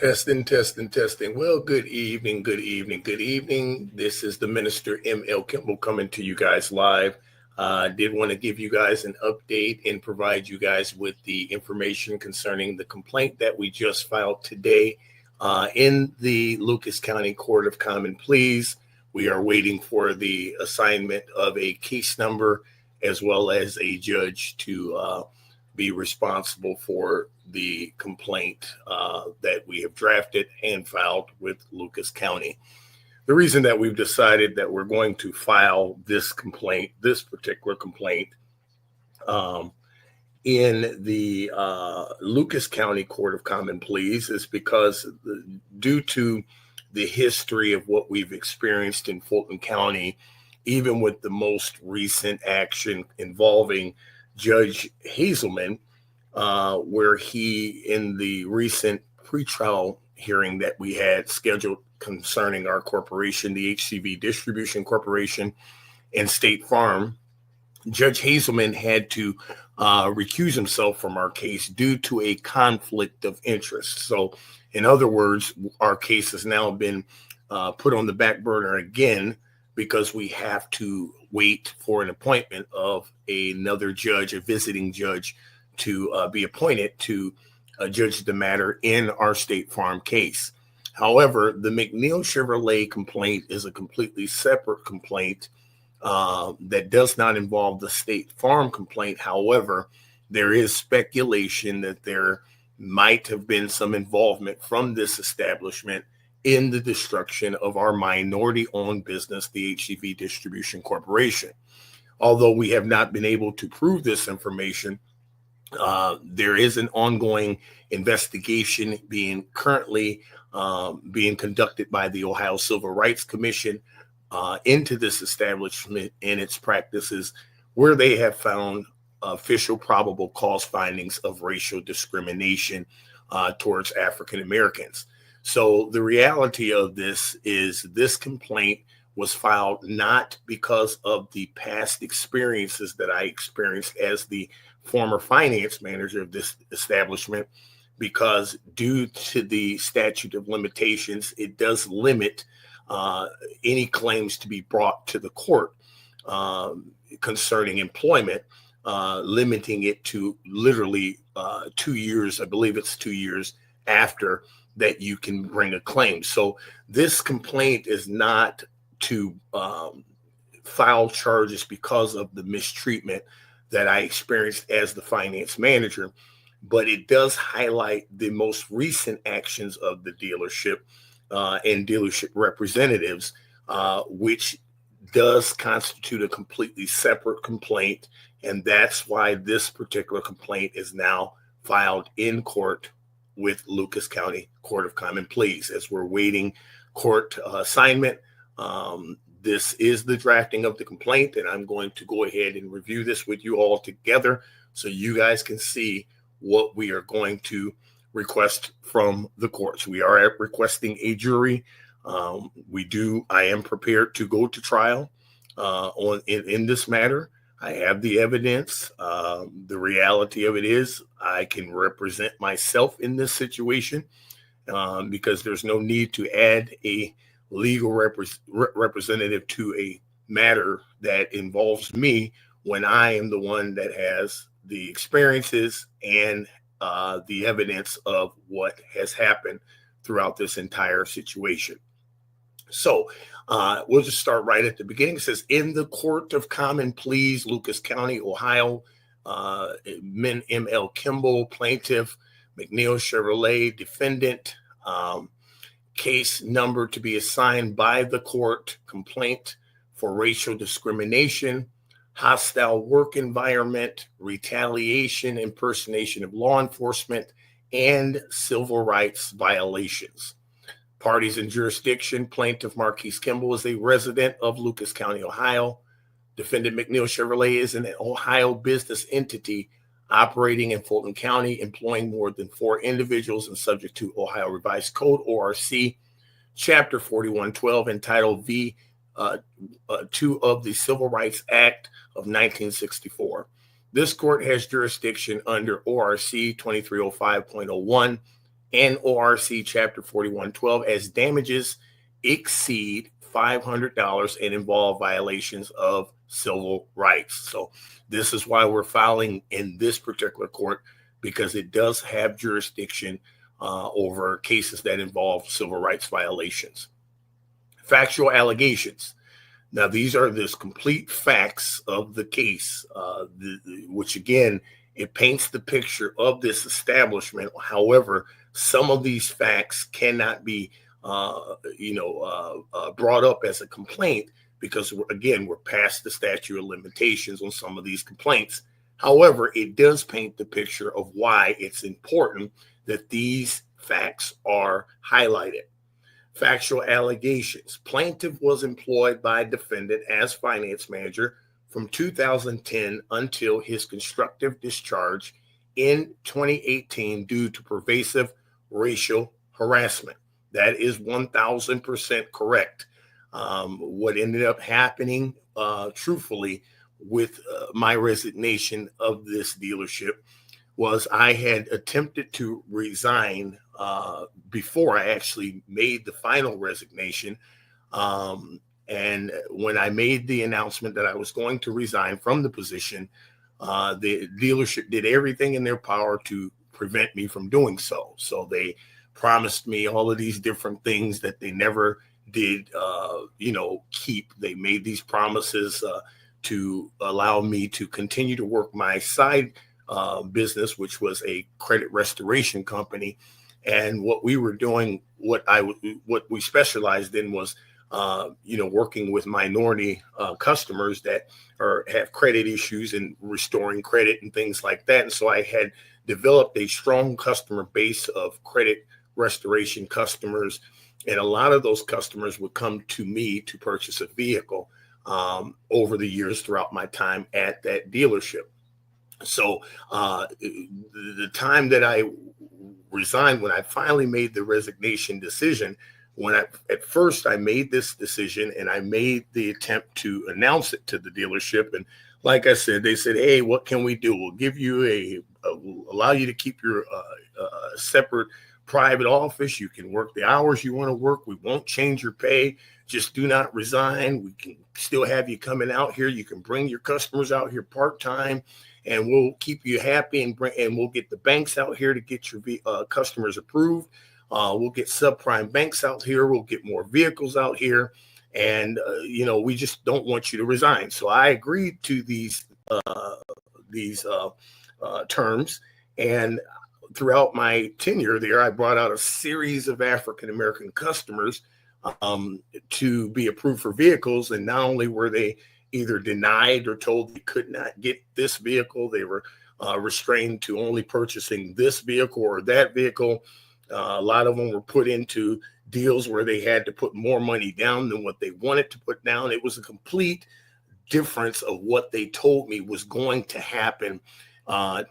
Testing, testing, testing. Well, good evening, good evening, good evening. This is the Minister M L Kimble coming to you guys live. I did want to give you guys an update and provide you guys with the information concerning the complaint that we just filed today in the Lucas County Court of Common Pleas. We are waiting for the assignment of a case number as well as a judge to be responsible for the complaint that we have drafted and filed with Lucas County. The reason that we've decided that we're going to file this complaint, this particular complaint, in the Lucas County Court of Common Pleas is because due to the history of what we've experienced in Fulton County, even with the most recent action involving Judge Hazelman, where he, in the recent pretrial hearing that we had scheduled concerning our corporation, the HCV Distribution Corporation and State Farm, Judge Hazelman had to recuse himself from our case due to a conflict of interest. So, in other words, our case has now been put on the back burner again because we have to wait for an appointment of another judge, a visiting judge, to be appointed to judge the matter in our State Farm case. However, the McNeill Chevrolet complaint is a completely separate complaint that does not involve the State Farm complaint. However, there is speculation that there might have been some involvement from this establishment in the destruction of our minority-owned business, the HCV Distribution Corporation. Although we have not been able to prove this information, there is an ongoing investigation currently being conducted by the Ohio Civil Rights Commission into this establishment and its practices, where they have found official probable cause findings of racial discrimination towards African Americans. So the reality of this is this complaint was filed not because of the past experiences that I experienced as the former finance manager of this establishment, because due to the statute of limitations, it does limit any claims to be brought to the court concerning employment, limiting it to literally 2 years. I believe it's 2 years after that you can bring a claim. So this complaint is not to file charges because of the mistreatment that I experienced as the finance manager, but it does highlight the most recent actions of the dealership and dealership representatives, which does constitute a completely separate complaint. And that's why this particular complaint is now filed in court with Lucas County Court of Common Pleas as we're waiting court assignment. This is the drafting of the complaint, and I'm going to go ahead and review this with you all together so you guys can see what we are going to request from the courts. We are requesting a jury. I am prepared to go to trial in this matter. I have the evidence. The reality of it is I can represent myself in this situation because there's no need to add a legal representative to a matter that involves me when I am the one that has the experiences and the evidence of what has happened throughout this entire situation. So we'll just start right at the beginning. It says, in the Court of Common Pleas, Lucas County, Ohio, M L Kimble, plaintiff, McNeill Chevrolet, defendant, case number to be assigned by the court, complaint for racial discrimination, hostile work environment, retaliation, impersonation of law enforcement, and civil rights violations. Parties in jurisdiction: plaintiff Marquise Kimble is a resident of Lucas County, Ohio. Defendant McNeill Chevrolet is an Ohio business entity operating in Fulton County, employing more than 4 individuals and subject to Ohio Revised Code, ORC, Chapter 4112, entitled V2 of the Civil Rights Act of 1964. This court has jurisdiction under ORC 2305.01 and ORC Chapter 4112 as damages exceed $500 and involve violations of civil rights. So this is why we're filing in this particular court, because it does have jurisdiction over cases that involve civil rights violations. Factual allegations. Now, these are the complete facts of the case, which again, it paints the picture of this establishment. However, some of these facts cannot be, brought up as a complaint because, again, we're past the statute of limitations on some of these complaints. However, it does paint the picture of why it's important that these facts are highlighted. Factual allegations. Plaintiff was employed by defendant as finance manager from 2010 until his constructive discharge in 2018 due to pervasive racial harassment. That is 1,000% correct. What ended up happening, truthfully, with my resignation of this dealership was I had attempted to resign before I actually made the final resignation. And when I made the announcement that I was going to resign from the position, the dealership did everything in their power to prevent me from doing so. So they promised me all of these different things that they never did, keep. They made these promises to allow me to continue to work my side business, which was a credit restoration company. And what we were doing, what we specialized in was, working with minority customers that have credit issues and restoring credit and things like that. And so I had developed a strong customer base of credit restoration customers. And a lot of those customers would come to me to purchase a vehicle over the years throughout my time at that dealership. So the time that I resigned, when I finally made the resignation decision, at first I made this decision and I made the attempt to announce it to the dealership. And like I said, they said, hey, what can we do? We'll give you we'll allow you to keep your separate private office. You can work the hours you want to work. We won't change your pay. Just do not resign. We can still have you coming out here. You can bring your customers out here part-time, and we'll keep you happy and we'll get the banks out here to get your customers approved. We'll get subprime banks out here. We'll get more vehicles out here. And, we just don't want you to resign. So I agreed to these terms. And throughout my tenure there, I brought out a series of African-American customers to be approved for vehicles. And not only were they either denied or told they could not get this vehicle, they were restrained to only purchasing this vehicle or that vehicle. A lot of them were put into deals where they had to put more money down than what they wanted to put down. It was a complete difference of what they told me was going to happen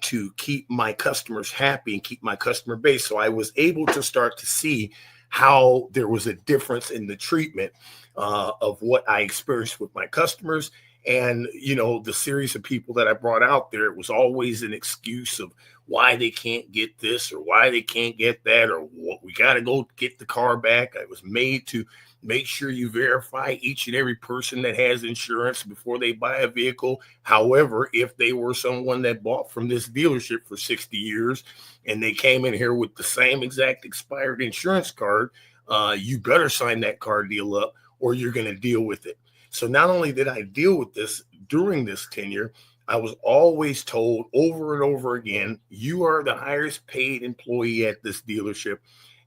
to keep my customers happy and keep my customer base. So I was able to start to see how there was a difference in the treatment of what I experienced with my customers. And, the series of people that I brought out there, it was always an excuse of why they can't get this or why they can't get that, or what, we got to go get the car back. I was made to make sure you verify each and every person that has insurance before they buy a vehicle. However, if they were someone that bought from this dealership for 60 years and they came in here with the same exact expired insurance card, you better sign that car deal up or you're going to deal with it. So not only did I deal with this during this tenure, I was always told over and over again, you are the highest paid employee at this dealership.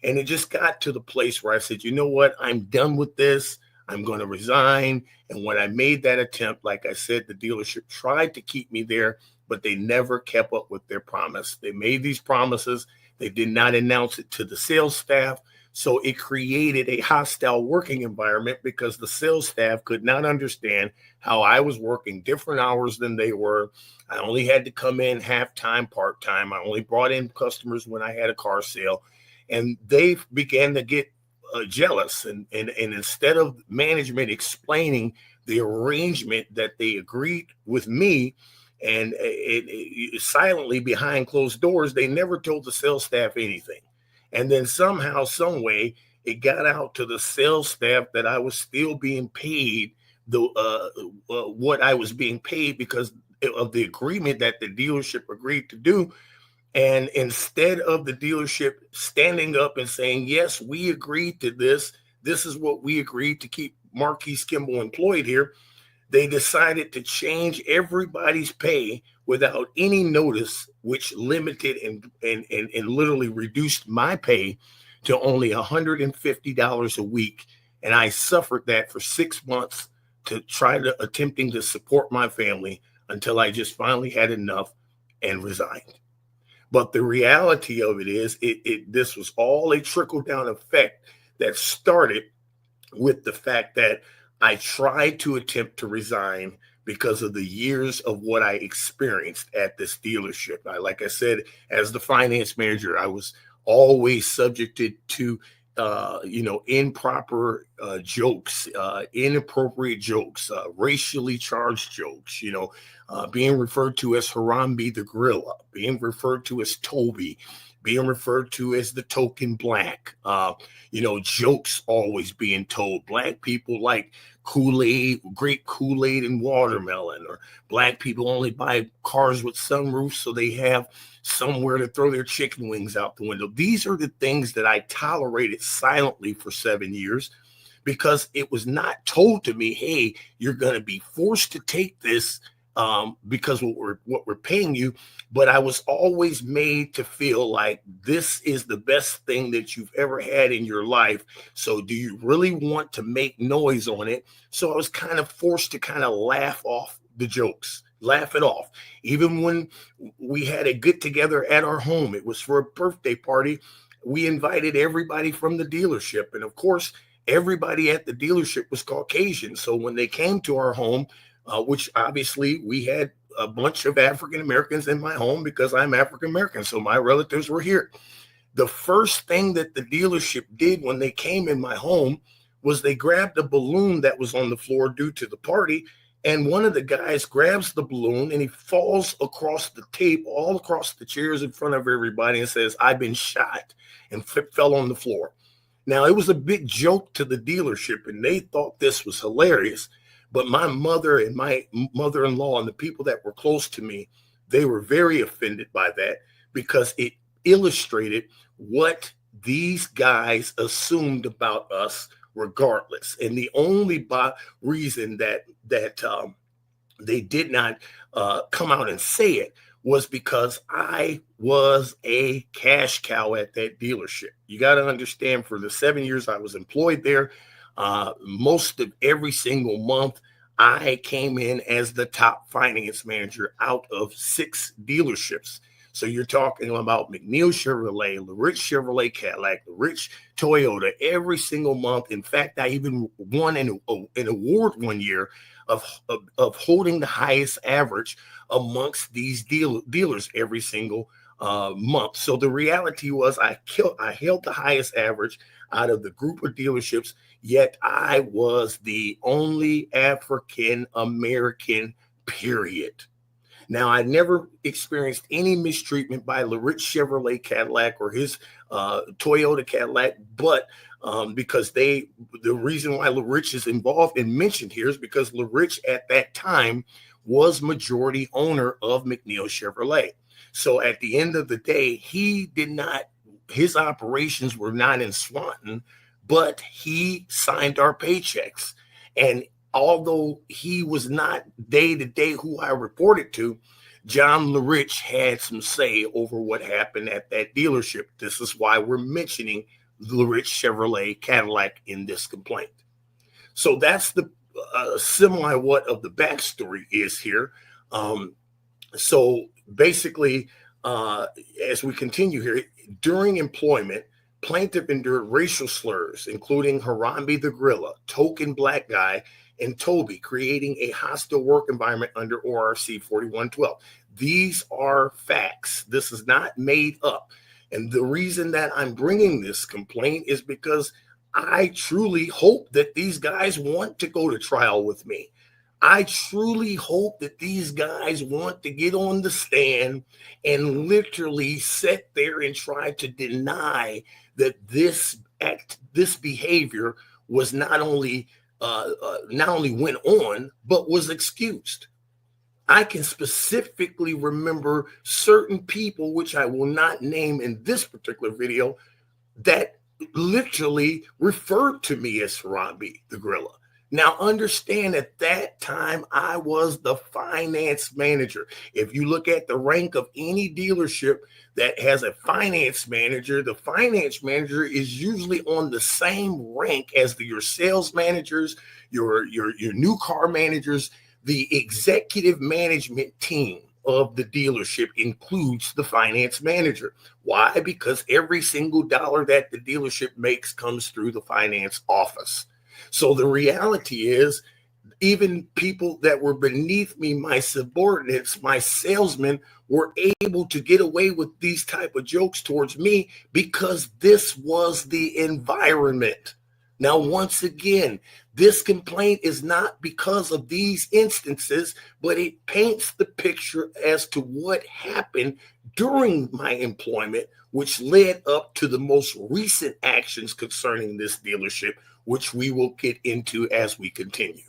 And it just got to the place where I said, you know what, I'm done with this. I'm going to resign. And when I made that attempt, like I said, the dealership tried to keep me there, but they never kept up with their promise. They made these promises. They did not announce it to the sales staff. So it created a hostile working environment because the sales staff could not understand how I was working different hours than they were. I only had to come in half-time, part-time. I only brought in customers when I had a car sale. And they began to get jealous. And instead of management explaining the arrangement that they agreed with me, and it silently behind closed doors, they never told the sales staff anything. And then somehow, some way, it got out to the sales staff that I was still being paid the what I was being paid because of the agreement that the dealership agreed to do. And instead of the dealership standing up and saying, yes, we agreed to this, this is what we agreed to keep Marquise Kimble employed here, they decided to change everybody's pay without any notice, which limited and literally reduced my pay to only $150 a week. And I suffered that for 6 months to try to attempting to support my family until I just finally had enough and resigned. But the reality of it is this was all a trickle down effect that started with the fact that I tried to attempt to resign because of the years of what I experienced at this dealership. Like I said, as the finance manager, I was always subjected to improper jokes, inappropriate jokes, racially charged jokes, being referred to as Harambe the Gorilla, being referred to as Toby, being referred to as the token black, jokes always being told. Black people like Kool-Aid, grape Kool-Aid and watermelon, or black people only buy cars with sunroofs so they have somewhere to throw their chicken wings out the window. These are the things that I tolerated silently for 7 years because it was not told to me, hey, you're going to be forced to take this because what we're paying you. But I was always made to feel like this is the best thing that you've ever had in your life. So do you really want to make noise on it? So I was kind of forced to kind of laugh off the jokes, laugh it off. Even when we had a get together at our home, it was for a birthday party. We invited everybody from the dealership. And of course, everybody at the dealership was Caucasian. So when they came to our home, which obviously we had a bunch of African Americans in my home because I'm African American. So my relatives were here. The first thing that the dealership did when they came in my home was they grabbed a balloon that was on the floor due to the party. And one of the guys grabs the balloon and he falls across the tape, all across the chairs in front of everybody, and says, "I've been shot," and fell on the floor. Now, it was a big joke to the dealership and they thought this was hilarious. But my mother and my mother-in-law and the people that were close to me, they were very offended by that because it illustrated what these guys assumed about us regardless. And the only reason that they did not come out and say it was because I was a cash cow at that dealership. You got to understand, for the 7 years I was employed there, most of every single month, I came in as the top finance manager out of 6 dealerships. So you're talking about McNeill Chevrolet, LaRiche Chevrolet Cadillac, LaRiche Toyota, every single month. In fact, I even won an award one year of holding the highest average amongst these dealers every single month. So the reality was I held the highest average out of the group of dealerships, yet I was the only African American, period. Now, I never experienced any mistreatment by LaRiche Chevrolet Cadillac or his Toyota Cadillac, but because the reason why LaRiche is involved and mentioned here is because LaRiche at that time was majority owner of McNeill Chevrolet. So at the end of the day, his operations were not in Swanton, but he signed our paychecks. And although he was not day to day who I reported to, John LaRiche had some say over what happened at that dealership. This is why we're mentioning LaRiche Chevrolet Cadillac in this complaint. So that's the semi what of the backstory is here. So basically, as we continue here, during employment, plaintiff endured racial slurs, including Harambe the Gorilla, token black guy, and Toby, creating a hostile work environment under ORC 4112. These are facts. This is not made up. And the reason that I'm bringing this complaint is because I truly hope that these guys want to go to trial with me. I truly hope that these guys want to get on the stand and literally sit there and try to deny that this behavior was not only went on, but was excused. I can specifically remember certain people, which I will not name in this particular video, that literally referred to me as Harambe the Gorilla. Now, understand at that time, I was the finance manager. If you look at the rank of any dealership that has a finance manager, the finance manager is usually on the same rank as your sales managers, your new car managers. The executive management team of the dealership includes the finance manager. Why? Because every single dollar that the dealership makes comes through the finance office. So the reality is, even people that were beneath me, my subordinates, my salesmen, were able to get away with these type of jokes towards me because this was the environment. Now, once again, this complaint is not because of these instances, but it paints the picture as to what happened during my employment, which led up to the most recent actions concerning this dealership, which we will get into as we continue.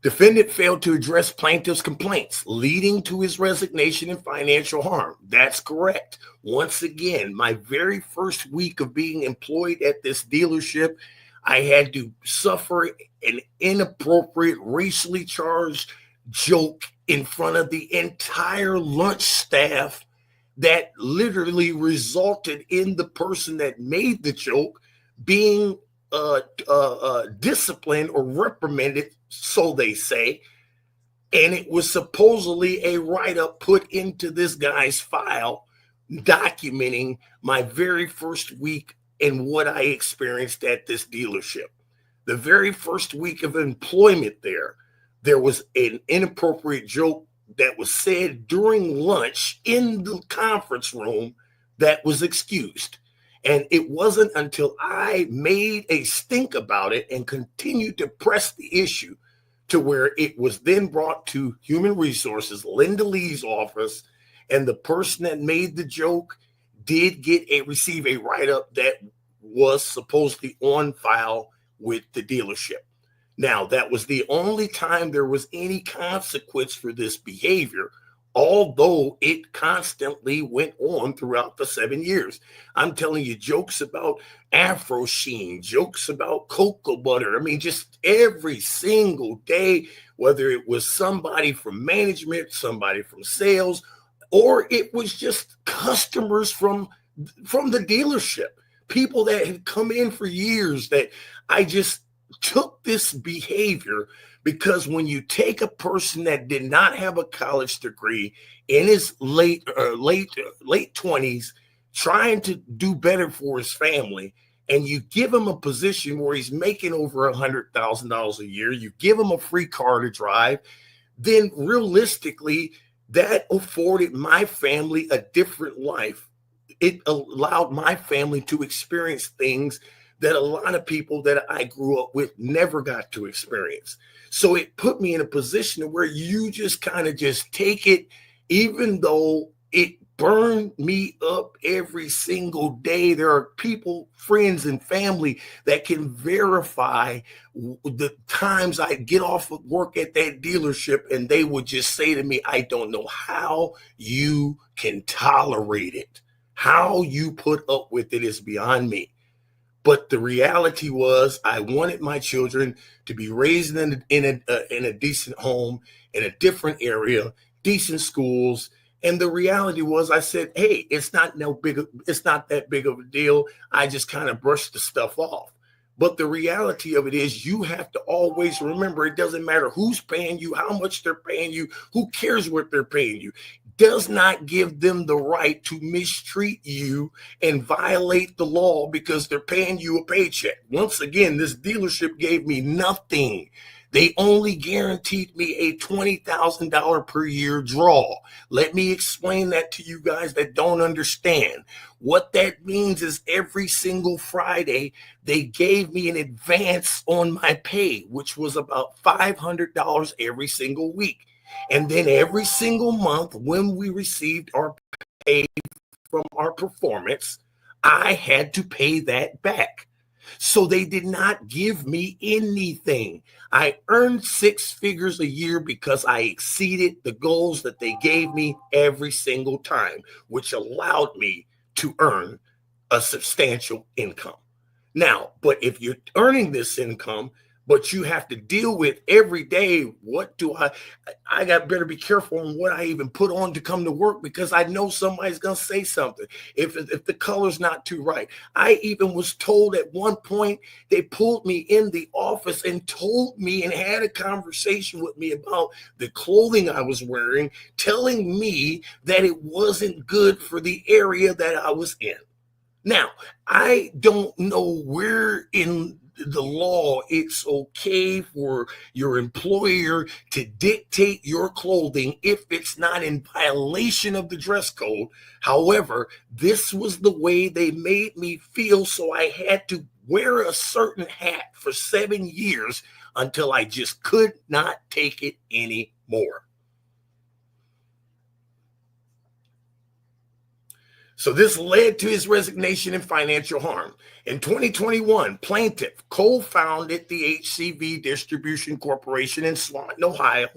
Defendant failed to address plaintiff's complaints, leading to his resignation and financial harm. That's correct. Once again, my very first week of being employed at this dealership, I had to suffer an inappropriate, racially charged joke in front of the entire lunch staff that literally resulted in the person that made the joke being disciplined or reprimanded, so they say. And it was supposedly a write-up put into this guy's file documenting my very first week and what I experienced at this dealership. The very first week of employment there was an inappropriate joke that was said during lunch in the conference room that was excused. And it wasn't until I made a stink about it and continued to press the issue to where it was then brought to Human Resources, Linda Lee's office, and the person that made the joke did receive a write-up that was supposedly on file with the dealership. Now, that was the only time there was any consequence for this behavior, although it constantly went on throughout the 7 years. I'm telling you, jokes about Afro Sheen, jokes about cocoa butter. I mean, just every single day, whether it was somebody from management, somebody from sales, or it was just customers from the dealership, people that had come in for years, that I just took this behavior. Because when you take a person that did not have a college degree in his late 20s, trying to do better for his family, and you give him a position where he's making over $100,000 a year, you give him a free car to drive, then realistically, that afforded my family a different life. It allowed my family to experience things that a lot of people that I grew up with never got to experience. So it put me in a position where you just kind of just take it, even though it burned me up every single day. There are people, friends and family that can verify the times I get off of work at that dealership and they would just say to me, I don't know how you can tolerate it. How you put up with it is beyond me. But the reality was, I wanted my children to be raised in a decent home, in a different area, decent schools. And the reality was, I said, hey, it's not that big of a deal. I just kind of brushed the stuff off. But the reality of it is, you have to always remember, it doesn't matter who's paying you, how much they're paying you, who cares what they're paying you. Does not give them the right to mistreat you and violate the law because they're paying you a paycheck. Once again, this dealership gave me nothing. They only guaranteed me a $20,000 per year draw. Let me explain that to you guys that don't understand. What that means is every single Friday, they gave me an advance on my pay, which was about $500 every single week. And then every single month, when we received our pay from our performance, I had to pay that back. So they did not give me anything. I earned six figures a year because I exceeded the goals that they gave me every single time, which allowed me to earn a substantial income. Now, but if you're earning this income, but you have to deal with every day, what do I got better be careful on what I even put on to come to work, because I know somebody's going to say something if the color's not too right. I even was told at one point, they pulled me in the office and told me and had a conversation with me about the clothing I was wearing, telling me that it wasn't good for the area that I was in. Now, I don't know where in the law it's okay for your employer to dictate your clothing if it's not in violation of the dress code. However, this was the way they made me feel, so I had to wear a certain hat for 7 years until I just could not take it anymore. So this led to his resignation and financial harm. In 2021, plaintiff co-founded the HCV Distribution Corporation in Swanton, Ohio.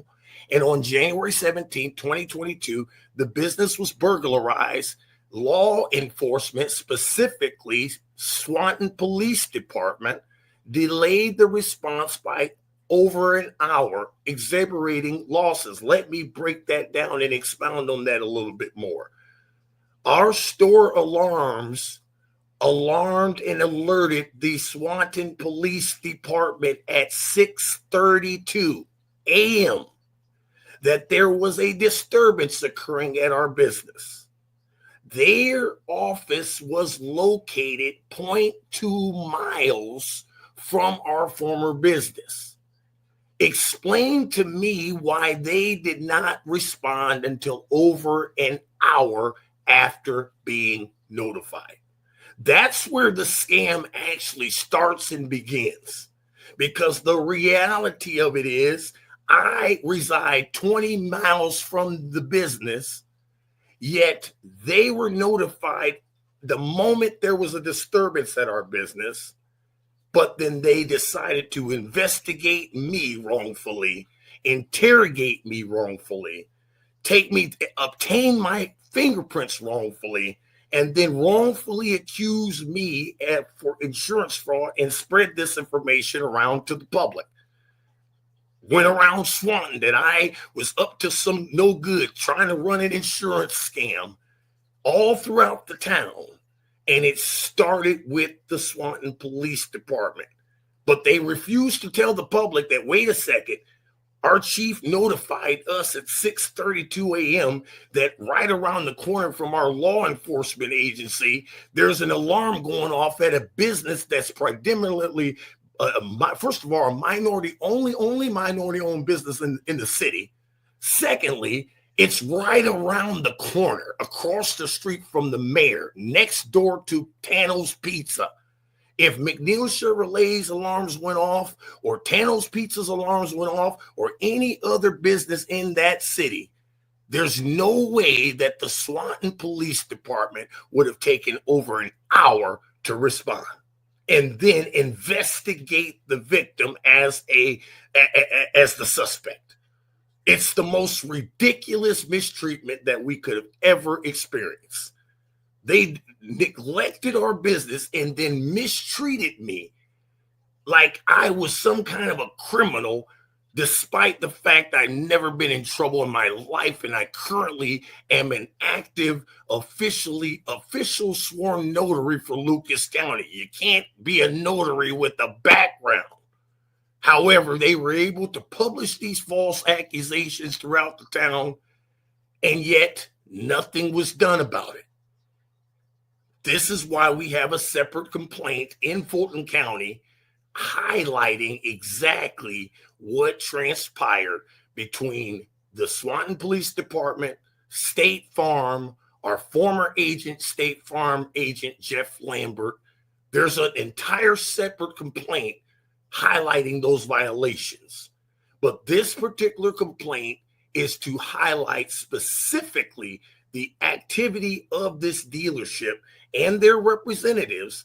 And on January 17, 2022, the business was burglarized. Law enforcement, specifically Swanton Police Department, delayed the response by over an hour, exacerbating losses. Let me break that down and expound on that a little bit more. Our store alarms alarmed and alerted the Swanton Police Department at 6:32 a.m. that there was a disturbance occurring at our business. Their office was located 0.2 miles from our former business. Explain to me why they did not respond until over an hour after being notified. That's where the scam actually starts and begins, because the reality of it is I reside 20 miles from the business, yet they were notified the moment there was a disturbance at our business, but then they decided to investigate me wrongfully, interrogate me wrongfully, obtain my fingerprints wrongfully, and then wrongfully accuse me for insurance fraud and spread this information around to the public. Went around Swanton that I was up to some no good, trying to run an insurance scam all throughout the town. And it started with the Swanton Police Department. But they refused to tell the public that, wait a second, our chief notified us at 6:32 a.m. that right around the corner from our law enforcement agency, there's an alarm going off at a business that's predominantly, first of all, a only minority-owned business in the city. Secondly, it's right around the corner, across the street from the mayor, next door to Tano's Pizza. If McNeill Chevrolet's alarms went off, or Tano's Pizza's alarms went off, or any other business in that city, there's no way that the Swanton Police Department would have taken over an hour to respond and then investigate the victim as the suspect. It's the most ridiculous mistreatment that we could have ever experienced. They neglected our business and then mistreated me like I was some kind of a criminal, despite the fact I've never been in trouble in my life, and I currently am an active, official sworn notary for Lucas County. You can't be a notary with a background. However, they were able to publish these false accusations throughout the town, and yet nothing was done about it. This is why we have a separate complaint in Fulton County highlighting exactly what transpired between the Swanton Police Department, State Farm, our former agent, State Farm agent Jeff Lambert. There's an entire separate complaint highlighting those violations. But this particular complaint is to highlight specifically the activity of this dealership and their representatives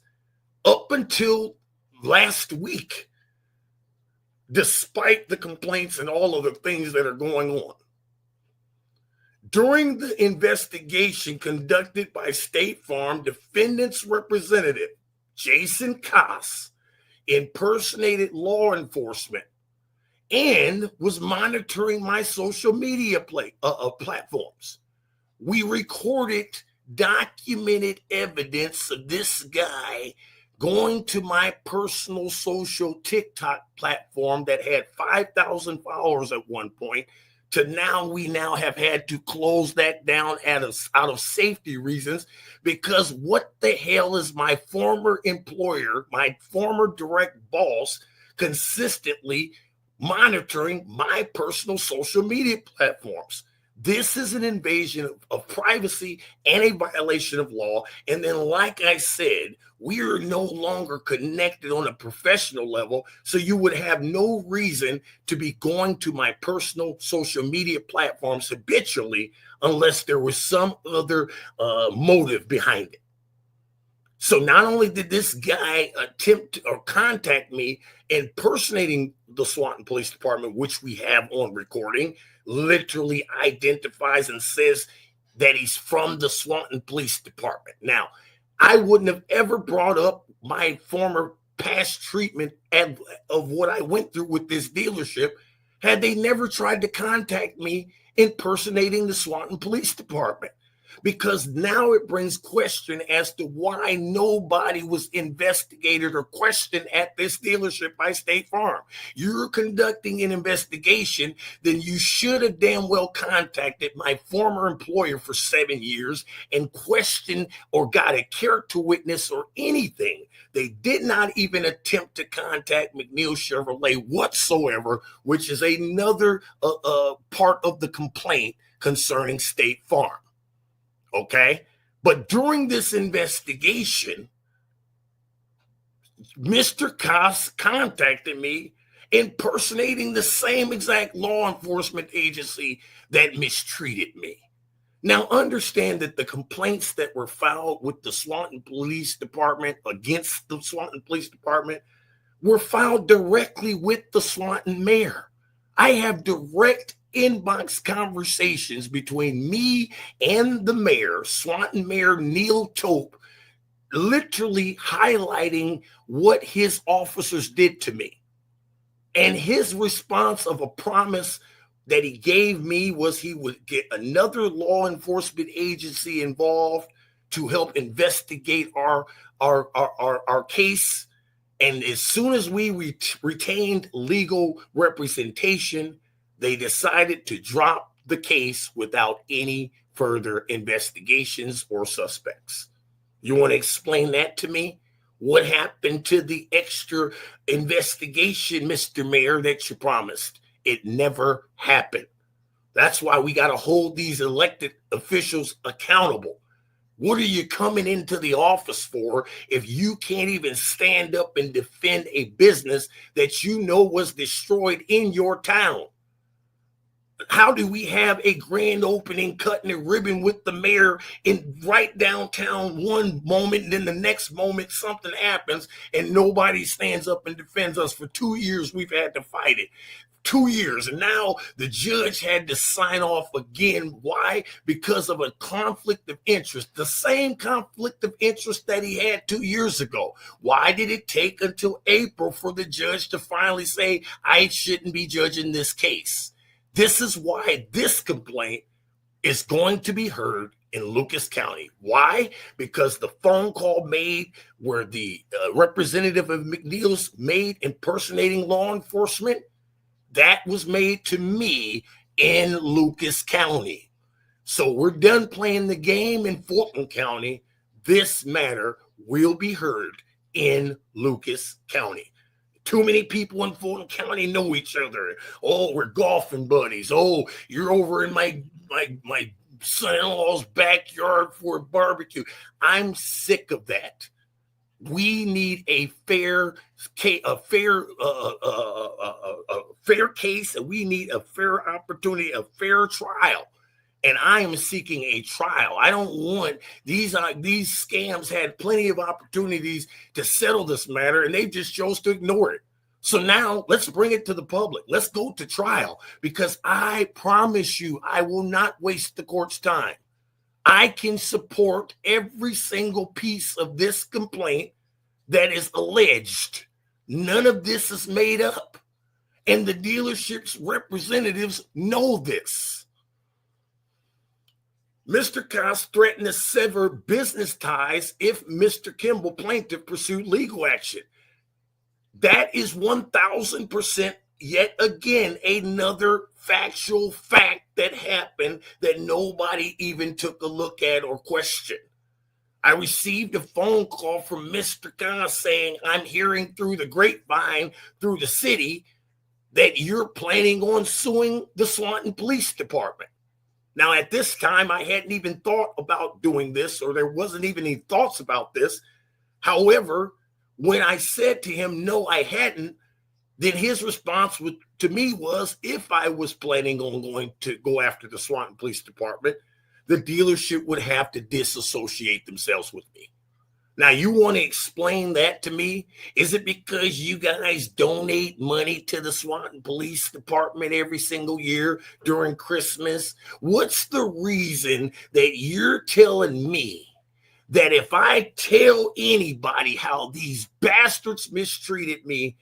up until last week, despite the complaints and all of the things that are going on. During the investigation conducted by State Farm, defendant's representative, Jason Koss, impersonated law enforcement and was monitoring my social media platforms. We recorded documented evidence of this guy going to my personal social TikTok platform that had 5,000 followers at one point, to we now have had to close that down out of safety reasons, because what the hell is my former employer, my former direct boss, consistently monitoring my personal social media platforms? This is an invasion of privacy and a violation of law. And then, like I said, we are no longer connected on a professional level, so you would have no reason to be going to my personal social media platforms habitually unless there was some other motive behind it. So not only did this guy attempt or contact me impersonating the Swanton Police Department, which we have on recording, literally identifies and says that he's from the Swanton Police Department. Now, I wouldn't have ever brought up my former past treatment of what I went through with this dealership had they never tried to contact me impersonating the Swanton Police Department. Because now it brings question as to why nobody was investigated or questioned at this dealership by State Farm. You're conducting an investigation, then you should have damn well contacted my former employer for 7 years and questioned or got a character witness or anything. They did not even attempt to contact McNeill Chevrolet whatsoever, which is another part of the complaint concerning State Farm. Okay, but during this investigation, Mr. Koss contacted me impersonating the same exact law enforcement agency that mistreated me. Now, understand that the complaints that were filed with the Swanton Police Department against the Swanton Police Department were filed directly with the Swanton mayor. I have direct inbox conversations between me and the mayor, Swanton Mayor Neil Tope, literally highlighting what his officers did to me. And his response of a promise that he gave me was he would get another law enforcement agency involved to help investigate our case. And as soon as we retained legal representation, they decided to drop the case without any further investigations or suspects. You want to explain that to me? What happened to the extra investigation, Mr. Mayor, that you promised? It never happened. That's why we got to hold these elected officials accountable. What are you coming into the office for if you can't even stand up and defend a business that you know was destroyed in your town? How do we have a grand opening, cutting a ribbon with the mayor in right downtown one moment, and then the next moment something happens and nobody stands up and defends us? For 2 years, we've had to fight it. 2 years. And now the judge had to sign off again. Why? Because of a conflict of interest. The same conflict of interest that he had 2 years ago. Why did it take until April for the judge to finally say, I shouldn't be judging this case? This is why this complaint is going to be heard in Lucas County. Why? Because the phone call made where the representative of McNeill's made impersonating law enforcement, that was made to me in Lucas County. So we're done playing the game in Fulton County. This matter will be heard in Lucas County. Too many people in Fulton County know each other. Oh, we're golfing buddies. Oh, you're over in my son-in-law's backyard for a barbecue. I'm sick of that. We need a fair case, and we need a fair opportunity, a fair trial. And I am seeking a trial. I don't want these scams had plenty of opportunities to settle this matter, and they just chose to ignore it. So now let's bring it to the public. Let's go to trial, because I promise you, I will not waste the court's time. I can support every single piece of this complaint that is alleged. None of this is made up. And the dealership's representatives know this. Mr. Koss threatened to sever business ties if Mr. Kimble plaintiff pursued legal action. That is 1,000% yet again another factual fact that happened that nobody even took a look at or questioned. I received a phone call from Mr. Koss saying, I'm hearing through the grapevine, through the city, that you're planning on suing the Swanton Police Department. Now, at this time, I hadn't even thought about doing this, or there wasn't even any thoughts about this. However, when I said to him, no, I hadn't, then his response to me was, if I was planning on going to go after the Swanton Police Department, the dealership would have to disassociate themselves with me. Now, you want to explain that to me? Is it because you guys donate money to the Swanton Police Department every single year during Christmas? What's the reason that you're telling me that if I tell anybody how these bastards mistreated me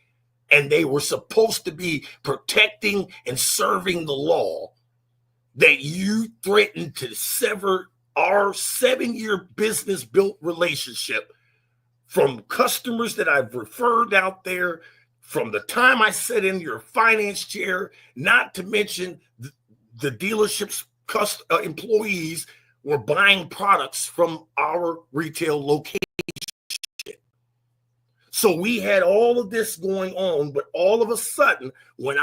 and they were supposed to be protecting and serving the law, that you threatened to sever our 7-year business built relationship from customers that I've referred out there from the time I sat in your finance chair, not to mention the dealership's employees were buying products from our retail location. So we had all of this going on, but all of a sudden, when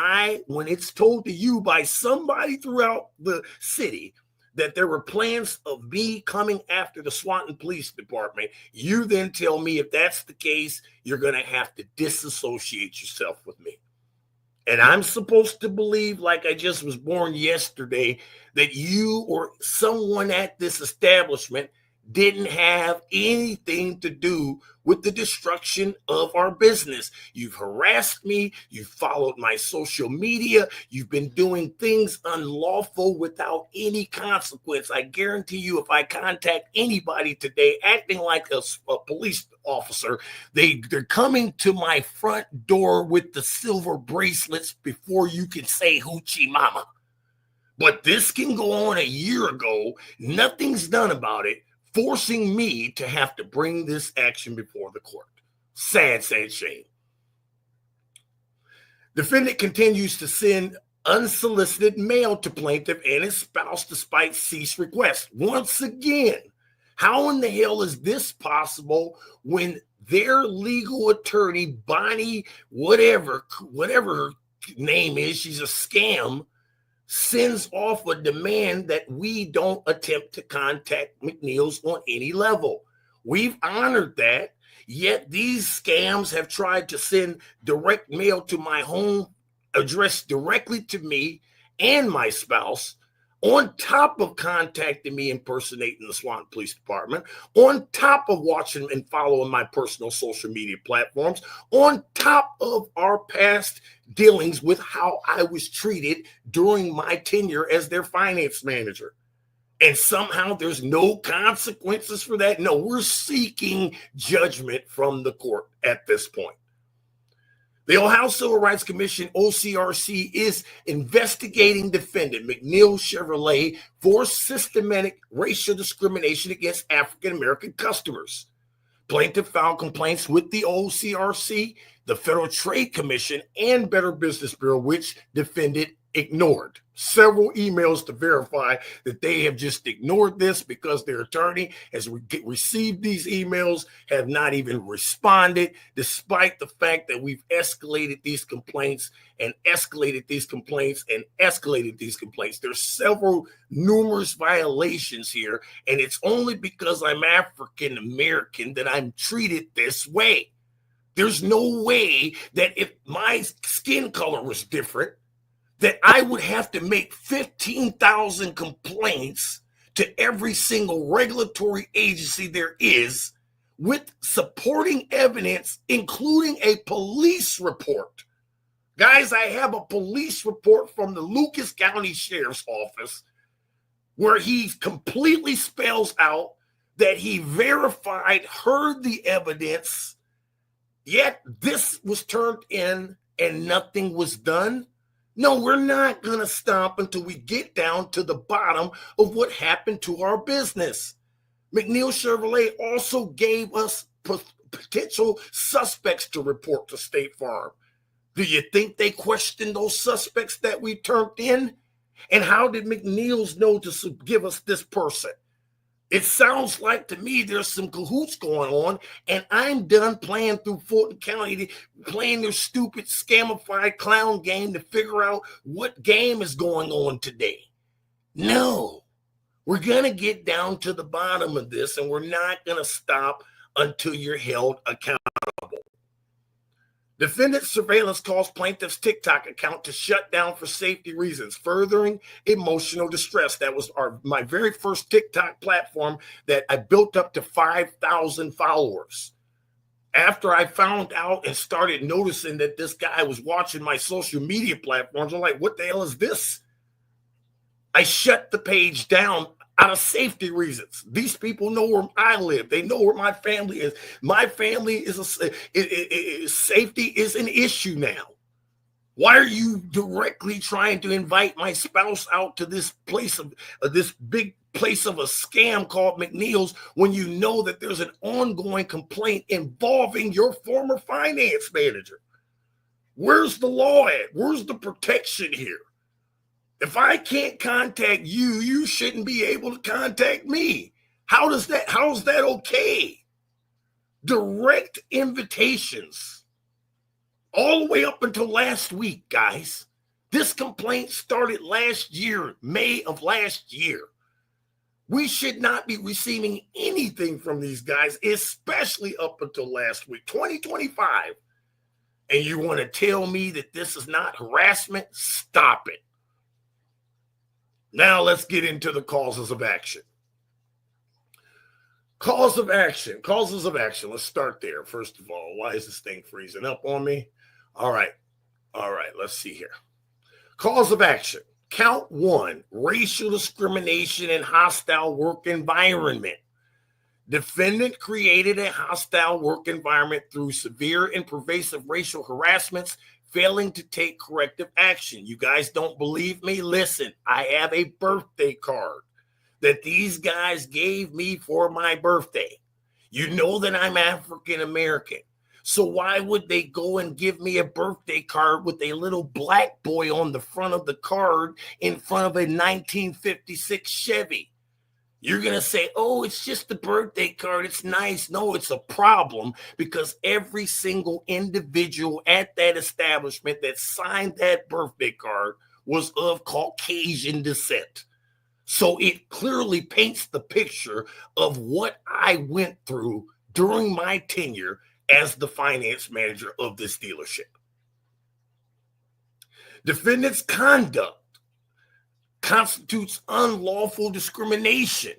it's told to you by somebody throughout the city that there were plans of me coming after the Swanton Police Department, you then tell me if that's the case, you're going to have to disassociate yourself with me. And I'm supposed to believe, like I just was born yesterday, that you or someone at this establishment didn't have anything to do with the destruction of our business. You've harassed me. You've followed my social media. You've been doing things unlawful without any consequence. I guarantee you, if I contact anybody today acting like a police officer, they're coming to my front door with the silver bracelets before you can say hoochie mama. But this can go on a year ago. Nothing's done about it, forcing me to have to bring this action before the court. Sad, sad shame. Defendant continues to send unsolicited mail to plaintiff and his spouse despite cease request. Once again, how in the hell is this possible when their legal attorney, Bonnie, whatever her name is, she's a scam, sends off a demand that we don't attempt to contact McNeill's on any level? We've honored that, yet these scams have tried to send direct mail to my home addressed directly to me and my spouse, on top of contacting me impersonating the Swanton Police Department, on top of watching and following my personal social media platforms, on top of our past dealings with how I was treated during my tenure as their finance manager. And somehow there's no consequences for that. No, we're seeking judgment from the court at this point. The Ohio Civil Rights Commission, OCRC, is investigating defendant McNeill Chevrolet for systematic racial discrimination against African-American customers. Plaintiff filed complaints with the OCRC, the Federal Trade Commission, and Better Business Bureau, which defendant ignored. Several emails to verify that they have just ignored this because their attorney has received these emails, have not even responded, despite the fact that we've escalated these complaints and escalated these complaints and escalated these complaints. There's several numerous violations here, and it's only because I'm African American that I'm treated this way. There's no way that if my skin color was different, that I would have to make 15,000 complaints to every single regulatory agency there is with supporting evidence, including a police report. Guys, I have a police report from the Lucas County Sheriff's Office where he completely spells out that he verified, heard the evidence, yet this was turned in and nothing was done. No, we're not going to stop until we get down to the bottom of what happened to our business. McNeill Chevrolet also gave us potential suspects to report to State Farm. Do you think they questioned those suspects that we turned in? And how did McNeill's know to give us this person? It sounds like to me there's some cahoots going on, and I'm done playing through Fulton County, playing their stupid scamified clown game to figure out what game is going on today. No, we're going to get down to the bottom of this, and we're not going to stop until you're held accountable. Defendant surveillance caused plaintiff's TikTok account to shut down for safety reasons, furthering emotional distress. That was my very first TikTok platform that I built up to 5,000 followers. After I found out and started noticing that this guy was watching my social media platforms, I'm like, what the hell is this? I shut the page down out of safety reasons. These people know where I live. They know where my family is. My family is safety is an issue now. Why are you directly trying to invite my spouse out to this place of this big place of a scam called McNeill's when you know that there's an ongoing complaint involving your former finance manager? Where's the law at? Where's the protection here? If I can't contact you, you shouldn't be able to contact me. How is that okay? Direct invitations all the way up until last week, guys. This complaint started last year, May of last year. We should not be receiving anything from these guys, especially up until last week, 2025. And you want to tell me that this is not harassment? Stop it. Now let's get into the causes of action. Causes of action. Let's start there. First of all, why is this thing freezing up on me? All right. Let's see here. Cause of action. Count 1, racial discrimination and hostile work environment. Defendant created a hostile work environment through severe and pervasive racial harassments, failing to take corrective action. You guys don't believe me? Listen, I have a birthday card that these guys gave me for my birthday. You know that I'm African American. So why would they go and give me a birthday card with a little black boy on the front of the card in front of a 1956 Chevy? You're going to say, oh, it's just a birthday card. It's nice. No, it's a problem because every single individual at that establishment that signed that birthday card was of Caucasian descent. So it clearly paints the picture of what I went through during my tenure as the finance manager of this dealership. Defendant's conduct constitutes unlawful discrimination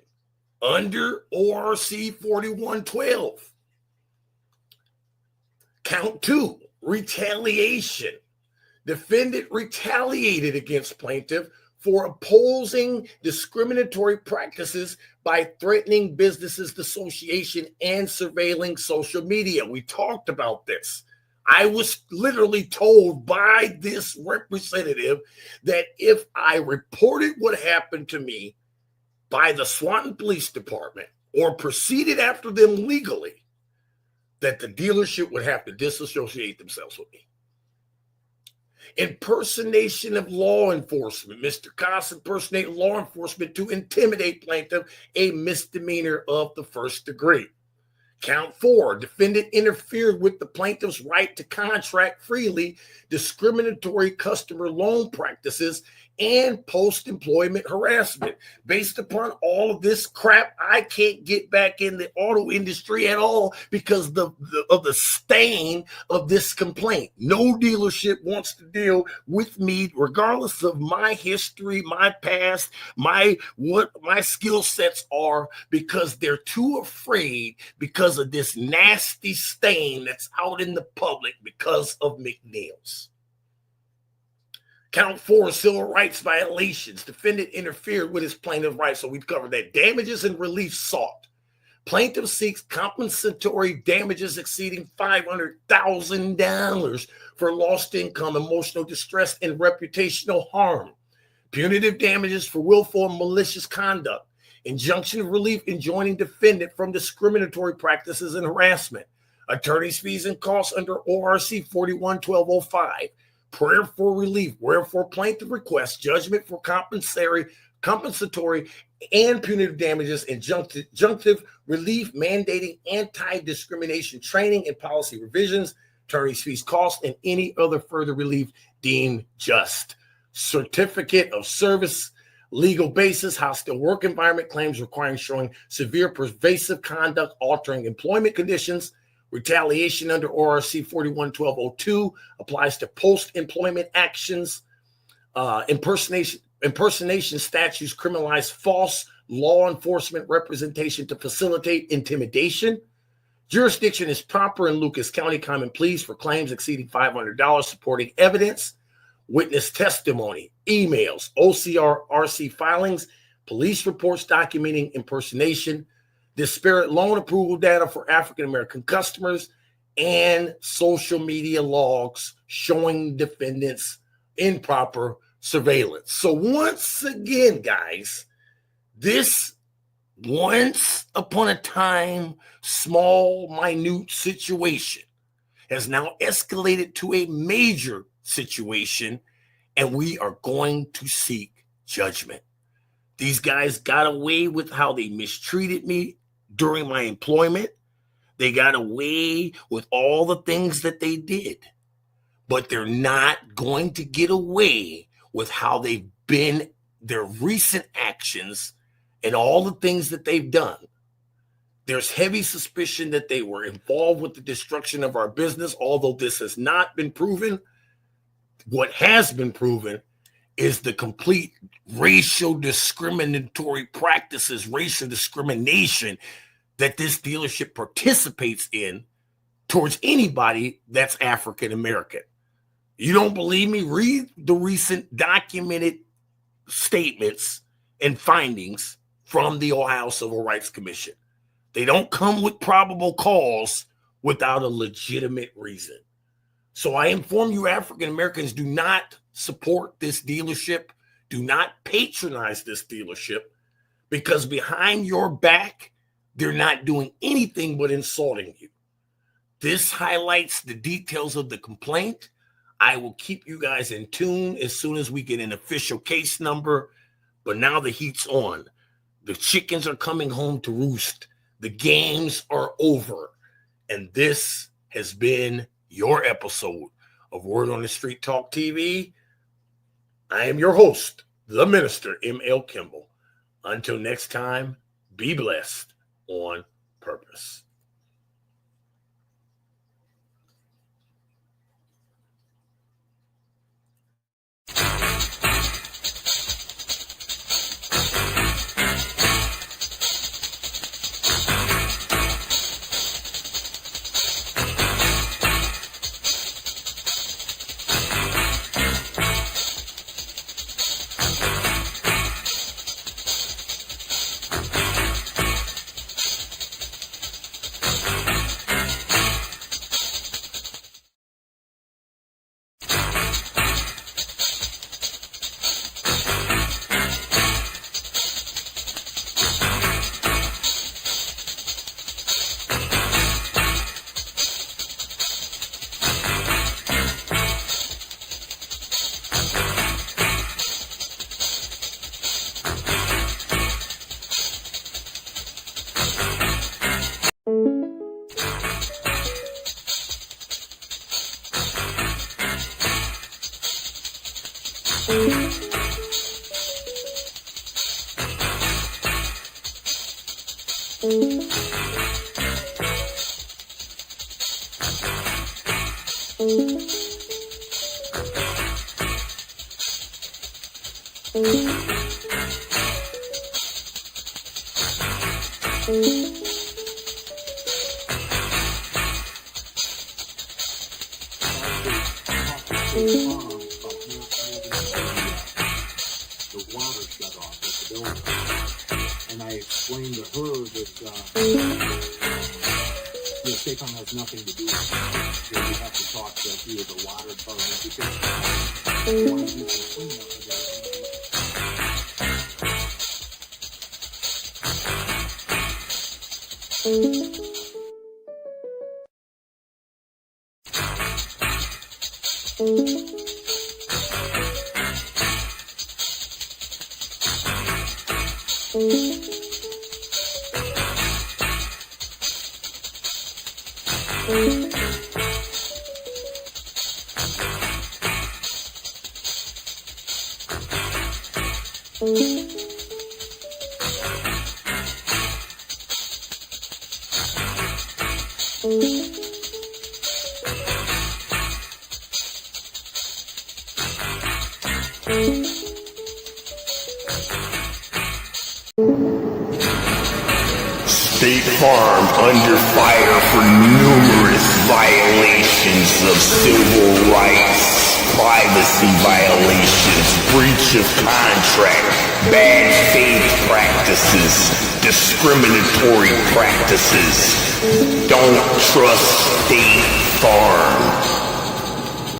under ORC 4112. Count 2, retaliation. Defendant retaliated against plaintiff for opposing discriminatory practices by threatening businesses' association and surveilling social media. We talked about this. I was literally told by this representative that if I reported what happened to me by the Swanton Police Department or proceeded after them legally, that the dealership would have to disassociate themselves with me. Impersonation of law enforcement. Mr. Koss impersonated law enforcement to intimidate plaintiff, a misdemeanor of the first degree. Count 4, defendant interfered with the plaintiff's right to contract freely, discriminatory customer loan practices, and post-employment harassment. Based upon all of this crap, I can't get back in the auto industry at all because of the stain of this complaint. No dealership wants to deal with me, regardless of my history, my past, what my skill sets are, because they're too afraid because of this nasty stain that's out in the public because of McNeill's. Count 4, civil rights violations. Defendant interfered with his plaintiff's rights. So we've covered that. Damages and relief sought. Plaintiff seeks compensatory damages exceeding $500,000 for lost income, emotional distress, and reputational harm. Punitive damages for willful and malicious conduct. Injunction of relief enjoining defendant from discriminatory practices and harassment. Attorney's fees and costs under ORC 41-1205. Prayer for relief, wherefore plaintiff requests judgment for compensatory and punitive damages, injunctive relief mandating anti-discrimination training and policy revisions, attorney's fees, costs, and any other further relief deemed just. Certificate of service, legal basis, hostile work environment claims requiring showing severe pervasive conduct altering employment conditions. Retaliation under ORC 41-1202 applies to post-employment actions. Impersonation statutes criminalize false law enforcement representation to facilitate intimidation. Jurisdiction is proper in Lucas County. Common pleas for claims exceeding $500, supporting evidence, witness testimony, emails, OCR/RC filings, police reports documenting impersonation, disparate loan approval data for African-American customers, and social media logs showing defendants' improper surveillance. So once again, guys, this once upon a time, small, minute situation has now escalated to a major situation, and we are going to seek judgment. These guys got away with how they mistreated me during my employment. They got away with all the things that they did, but they're not going to get away with how they've been, their recent actions and all the things that they've done. There's heavy suspicion that they were involved with the destruction of our business, although this has not been proven. What has been proven is the complete racial discriminatory practices, racial discrimination that this dealership participates in towards anybody that's African American. You don't believe me? Read the recent documented statements and findings from the Ohio Civil Rights Commission. They don't come with probable cause without a legitimate reason. So I inform you, African Americans, do not support this dealership. Do not patronize this dealership, because behind your back, they're not doing anything but insulting you. This highlights the details of the complaint. I will keep you guys in tune as soon as we get an official case number. But now the heat's on. The chickens are coming home to roost. The games are over. And this has been your episode of Word on the Street Talk TV. I am your host, the Minister, M L Kimble. Until next time, be blessed on purpose. The water shut off at the building. And I explained to her that the state farm has nothing to do with it. You have to talk to either the water department because they want to do some cleanup of State Farm under fire for numerous violations of civil rights, privacy violations, breach of contract, bad faith practices, discriminatory practices. Don't trust State Farm.